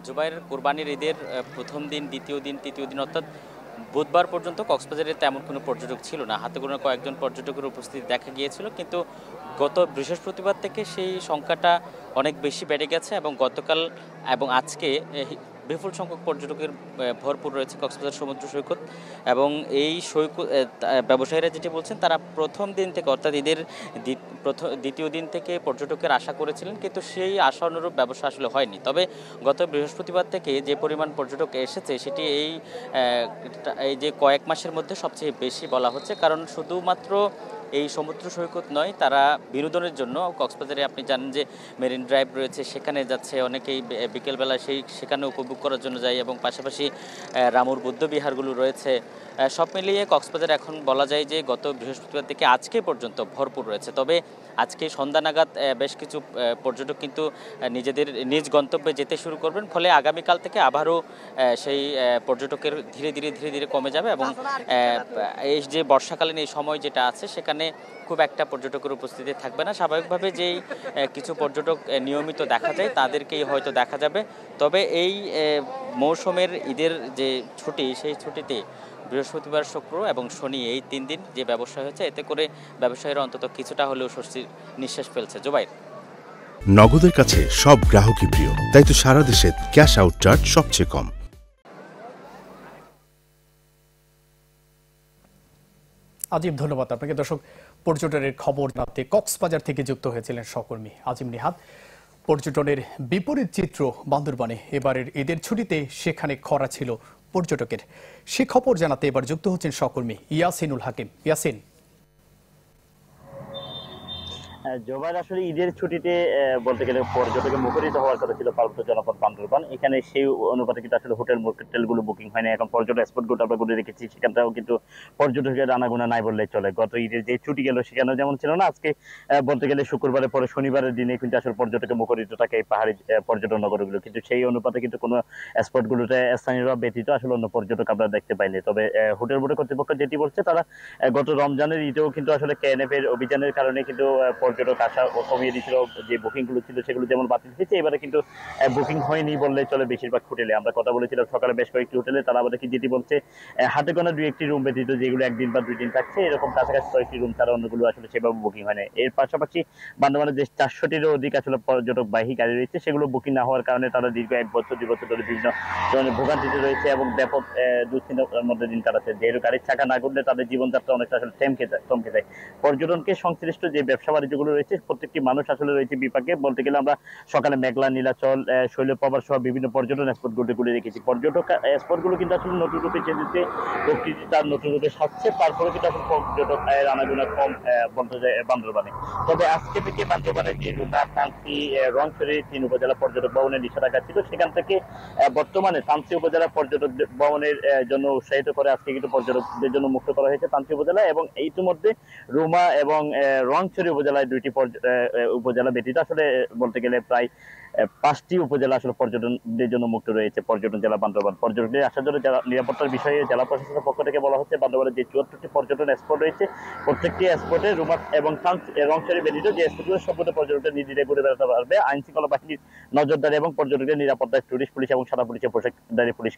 জুবাইর, কোরবানির ঈদের প্রথম দিন, দ্বিতীয় দিন, তৃতীয় দিন অর্থাৎ বুধবার পর্যন্ত কক্সবাজারে তেমন কোনো পর্যটক ছিল না। হাতে গোনা কয়েকজন পর্যটকের উপস্থিতি দেখা গিয়েছিল, কিন্তু গত বৃহস্পতিবার থেকে সেই সংখ্যাটা অনেক বেশি বেড়ে গেছে এবং গতকাল এবং আজকে বিপুল সংখ্যক পর্যটকের ভরপুর রয়েছে কক্সবাজার সমুদ্র সৈকত। এবং এই সৈকত ব্যবসায়ীরা যেটি বলছেন, তারা প্রথম দিন থেকে অর্থাৎ ঈদের দ্বিতীয় দিন থেকে পর্যটকের আশা করেছিলেন, কিন্তু সেই আশা অনুরূপ ব্যবসা আসলে হয়নি। তবে গত বৃহস্পতিবার থেকে যে পরিমাণ পর্যটক এসেছে সেটি এই যে কয়েক মাসের মধ্যে সবচেয়ে বেশি বলা হচ্ছে। কারণ শুধুমাত্র এই সমুদ্র সৈকত নয়, তারা বিনোদনের জন্য কক্সবাজারে আপনি জানেন যে মেরিন ড্রাইভ রয়েছে, সেখানে যাচ্ছে অনেকেই বিকেলবেলা সেখানে উপভোগ করার জন্য যায় এবং পাশাপাশি রামুর বুদ্ধ বিহারগুলো রয়েছে। সব মিলিয়ে কক্সবাজার এখন বলা যায় যে গত বৃহস্পতিবার থেকে আজকে পর্যন্ত ভরপুর রয়েছে। তবে আজকে সন্ধ্যা নাগাদ বেশ কিছু পর্যটক কিন্তু নিজেদের নিজ গন্তব্যে যেতে শুরু করবেন, ফলে আগামীকাল থেকে আবারও সেই পর্যটকের ধীরে ধীরে কমে যাবে এবং এই যে বর্ষাকালীন এই সময় যেটা আছে সেখানে খুব একটা পর্যটকের উপস্থিতি থাকবে না। স্বাভাবিকভাবে যেই কিছু পর্যটক নিয়মিত দেখা যায় তাদেরকেই হয়তো দেখা যাবে। তবে এই মৌসুমের ঈদের যে ছুটি, সেই ছুটিতে বৃহস্পতিবার, শুক্র এবং শনি এই 3 দিন যে ব্যবসা হয়েছে, এতে করে ব্যবসায়ীরা অন্তত কিছুটা হলেও স্বস্তির নিঃশ্বাস ফেলছে। জুবাইর, নগদের কাছে সব গ্রাহকই প্রিয়, তাই তো সারা দেশে ক্যাশ আউট চার্জ সবচেয়ে কম। আজিম, ধন্যবাদ আপনাকে। দর্শক, পর্যটনের খবর জানাতে কক্সবাজার থেকে যুক্ত হয়েছিলেন সহকর্মী আজিম নিহাদ। পর্যটনের বিপরীত চিত্র বান্দরবানে। এবারের ঈদের ছুটিতে সেখানে খরা ছিল পর্যটকের। সে খবর জানাতে এবার যুক্ত হচ্ছেন সহকর্মী ইয়াসিনুল হাকিম। ইয়াসিন। জোবাইর, আসলে ঈদের ছুটিতে বলতে গেলে পর্যটকে মুখরিত হওয়ার কথা ছিল পার্বত্য জনপদ বান্দরবান। এখানে সেই অনুপাতে কিন্তু আসলে হোটেলগুলো বুকিং হয়নি। এখন পর্যটক স্পটগুলো আমরা ঘুরে রেখেছি, সেখানটাও কিন্তু পর্যটকের আনাগোনা নাই বললেই চলে। গত ঈদের যে ছুটি গেল সেখানেও যেমন ছিল না, আজকে বলতে গেলে শুক্রবারের পরে শনিবারের দিনে কিন্তু আসলে পর্যটকে মুখরিত থাকে এই পাহাড়ি পর্যটন নগরগুলো, কিন্তু সেই অনুপাতে কিন্তু কোনো স্পটগুলোতে স্থানীয়রা ব্যতীত আসলে অন্য পর্যটক আমরা দেখতে পাইনি। তবে হোটেল বোর্ডের কর্তৃপক্ষ যেটি বলছে, তারা গত রমজানের ঈদেও কিন্তু আসলে কেএনএফ এর অভিযানের কারণে কিন্তু পর্যটক আসা কমিয়ে দিয়েছিল। যে বুকিং গুলো ছিল সেগুলো যেমন বাতিল হয়েছে, এবারে কিন্তু বুকিং হয়নি বললে চলে বেশিরভাগ হোটেলে। আমরা কথা বলেছিলাম সকালে বেশ কয়েকটি হোটেলে, তারা আমাদেরকে যেটি বলছে, হাতে গোনা 2-1টি রুম ব্যতীত যেগুলো 1 দিন বা 2 দিন থাকছে, এরকম কাছাকাছি কয়েকটি রুম ছাড়া অন্যগুলো আসলে সেভাবে বুকিং হয় না। এর পাশাপাশি বান্দরবানে যে 400টিরও অধিক আসলে পর্যটক বাহী গাড়ি রয়েছে, সেগুলো বুকিং না হওয়ার কারণে তারা দীর্ঘ 1 বছর 2 বছর ধরে বিভিন্ন ধরনের ভোগান্তিতে রয়েছে এবং ব্যাপক দুশ্চিন্তার মধ্যে দিন কাটাচ্ছে। যেহেতু গাড়ির চাকা না ঘুরলে তাদের জীবনযাত্রা অনেকটা আসলে থমকে যায়। পর্যটনকে সংশ্লিষ্ট যে ব্যবসা বাণিজ্যগুলো রয়েছে, প্রত্যেকটি মানুষ আসলে রয়েছে বিপাকে। বলতে গেলে আমরা সকালে মেঘলা, নীলাচল, শৈলপ্রপাত সহ বিভিন্ন পর্যটন স্পটগুলো ঘুরে রেখেছি। পর্যটক স্পটগুলো কিন্তু আসলে নতুন রূপে চেঞ্জেছে, প্রকৃতি তার নতুন রূপে সাজছে, তারপরে কিন্তু আসলে পর্যটক আনাগোনা কম বলতে যায় বান্দরবানে। তবে আজকে থেকে বান্দরবানের যে তান্ত্রী, রংছড়ি 3 উপজেলা পর্যটক ভবনের নিষেধাজ্ঞা ছিল, সেখান থেকে বর্তমানে তান্ত্রী উপজেলা পর্যটক ভবনের জন্য উৎসাহিত করে আজকে কিন্তু পর্যটকদের জন্য মুক্ত করা হয়েছে তান্ত্রী উপজেলা। এবং ইতিমধ্যে রুমা এবং রংছড়ি উপজেলায় 2টি উপজেলা ব্যতীত আসলে বলতে গেলে প্রায় 5টি উপজেলা আসলে পর্যটকদের জন্য মুক্ত রয়েছে পর্যটন জেলা বান্দরবান। পর্যটকদের আসার জন্য নিরাপত্তার বিষয়ে জেলা প্রশাসনের পক্ষ থেকে বলা হচ্ছে, বান্দরবানের যে 74টি পর্যটন স্পট রয়েছে, প্রত্যেকটি স্পটে রুমা এবং রংছড়ি ব্যতীত যে স্পটগুলো সম্পূর্ণ পর্যটকদের নিজেদের ঘুরে বেড়াতে পারবে। আইন শৃঙ্খলা বাহিনীর নজরদারি এবং পর্যটকদের নিরাপত্তায় টুরিস্ট পুলিশ এবং সাদা পুলিশের পোশাকধারী পুলিশ